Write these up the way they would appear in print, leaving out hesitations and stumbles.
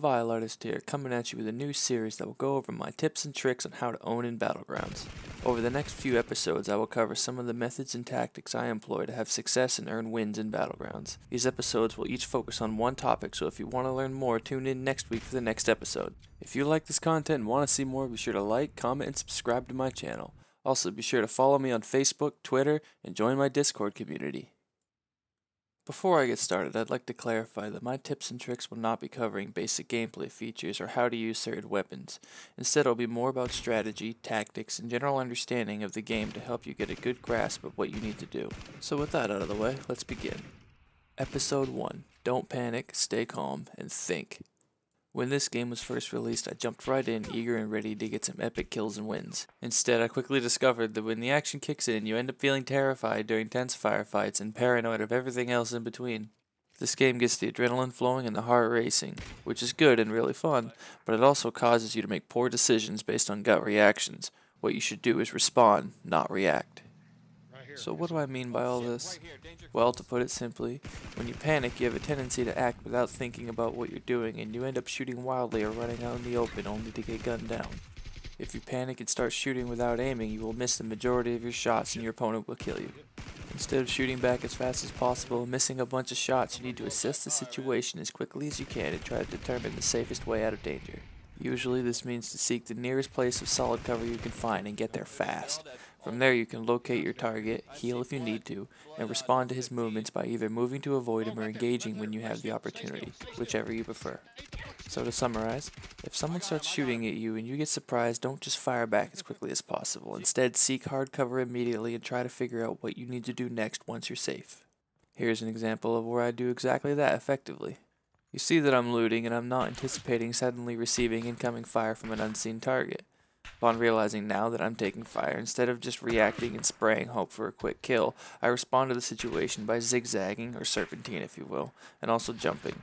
Vileartist here, coming at you with a new series that will go over my tips and tricks on how to own in Battlegrounds. Over the next few episodes, I will cover some of the methods and tactics I employ to have success and earn wins in Battlegrounds. These episodes will each focus on one topic, so if you want to learn more, tune in next week for the next episode. If you like this content and want to see more, be sure to like, comment, and subscribe to my channel. Also, be sure to follow me on Facebook, Twitter, and join my Discord community. Before I get started, I'd like to clarify that my tips and tricks will not be covering basic gameplay features or how to use certain weapons. Instead, it'll be more about strategy, tactics, and general understanding of the game to help you get a good grasp of what you need to do. So with that out of the way, let's begin. Episode 1. Don't panic, stay calm, and think. When this game was first released, I jumped right in, eager and ready to get some epic kills and wins. Instead, I quickly discovered that when the action kicks in, you end up feeling terrified during tense firefights and paranoid of everything else in between. This game gets the adrenaline flowing and the heart racing, which is good and really fun, but it also causes you to make poor decisions based on gut reactions. What you should do is respond, not react. So what do I mean by all this? Well, to put it simply, when you panic, you have a tendency to act without thinking about what you're doing, and you end up shooting wildly or running out in the open only to get gunned down. If you panic and start shooting without aiming, you will miss the majority of your shots and your opponent will kill you. Instead of shooting back as fast as possible and missing a bunch of shots, you need to assess the situation as quickly as you can and try to determine the safest way out of danger. Usually this means to seek the nearest place of solid cover you can find and get there fast. From there you can locate your target, heal if you need to, and respond to his movements by either moving to avoid him or engaging when you have the opportunity, whichever you prefer. So to summarize, if someone starts shooting at you and you get surprised, don't just fire back as quickly as possible. Instead, seek hard cover immediately and try to figure out what you need to do next once you're safe. Here's an example of where I do exactly that effectively. You see that I'm looting and I'm not anticipating suddenly receiving incoming fire from an unseen target. Upon realizing now that I'm taking fire, instead of just reacting and spraying hope for a quick kill, I respond to the situation by zigzagging, or serpentine if you will, and also jumping.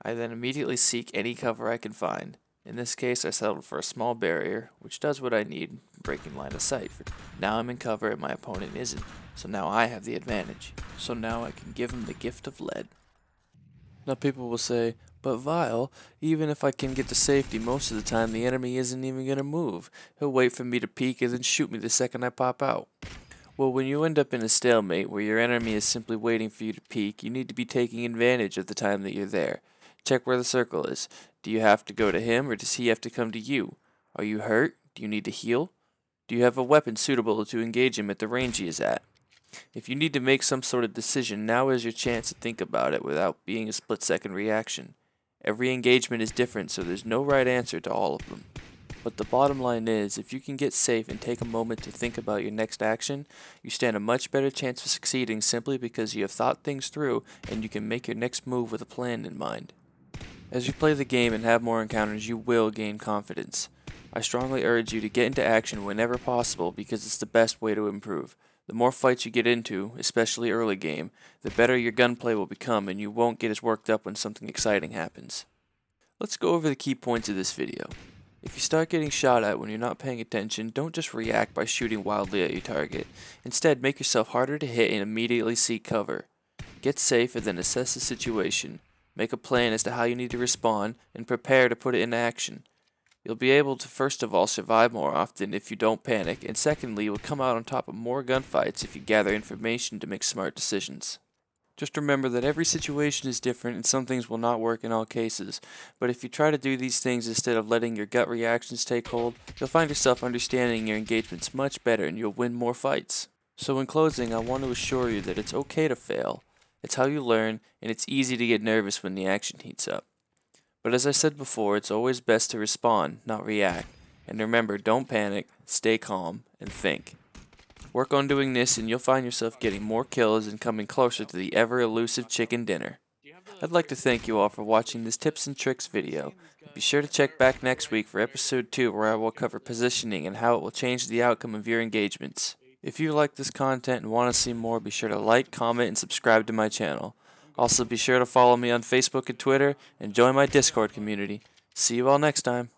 I then immediately seek any cover I can find. In this case, I settled for a small barrier, which does what I need, breaking line of sight. Now I'm in cover and my opponent isn't, so now I have the advantage. So now I can give him the gift of lead. Now people will say, but Vile, even if I can get to safety most of the time, the enemy isn't even going to move. He'll wait for me to peek and then shoot me the second I pop out. Well, when you end up in a stalemate where your enemy is simply waiting for you to peek, you need to be taking advantage of the time that you're there. Check where the circle is. Do you have to go to him or does he have to come to you? Are you hurt? Do you need to heal? Do you have a weapon suitable to engage him at the range he is at? If you need to make some sort of decision, now is your chance to think about it without being a split-second reaction. Every engagement is different, so there's no right answer to all of them. But the bottom line is, if you can get safe and take a moment to think about your next action, you stand a much better chance of succeeding simply because you have thought things through and you can make your next move with a plan in mind. As you play the game and have more encounters, you will gain confidence. I strongly urge you to get into action whenever possible because it's the best way to improve. The more fights you get into, especially early game, the better your gunplay will become and you won't get as worked up when something exciting happens. Let's go over the key points of this video. If you start getting shot at when you're not paying attention, don't just react by shooting wildly at your target. Instead, make yourself harder to hit and immediately seek cover. Get safe and then assess the situation. Make a plan as to how you need to respond and prepare to put it into action. You'll be able to first of all survive more often if you don't panic, and secondly, you'll come out on top of more gunfights if you gather information to make smart decisions. Just remember that every situation is different and some things will not work in all cases, but if you try to do these things instead of letting your gut reactions take hold, you'll find yourself understanding your engagements much better and you'll win more fights. So in closing, I want to assure you that it's okay to fail. It's how you learn, and it's easy to get nervous when the action heats up. But as I said before, it's always best to respond, not react. And remember, don't panic, stay calm, and think. Work on doing this and you'll find yourself getting more kills and coming closer to the ever-elusive chicken dinner. I'd like to thank you all for watching this tips and tricks video. Be sure to check back next week for episode 2 where I will cover positioning and how it will change the outcome of your engagements. If you like this content and want to see more, be sure to like, comment, and subscribe to my channel. Also, be sure to follow me on Facebook and Twitter, and join my Discord community. See you all next time.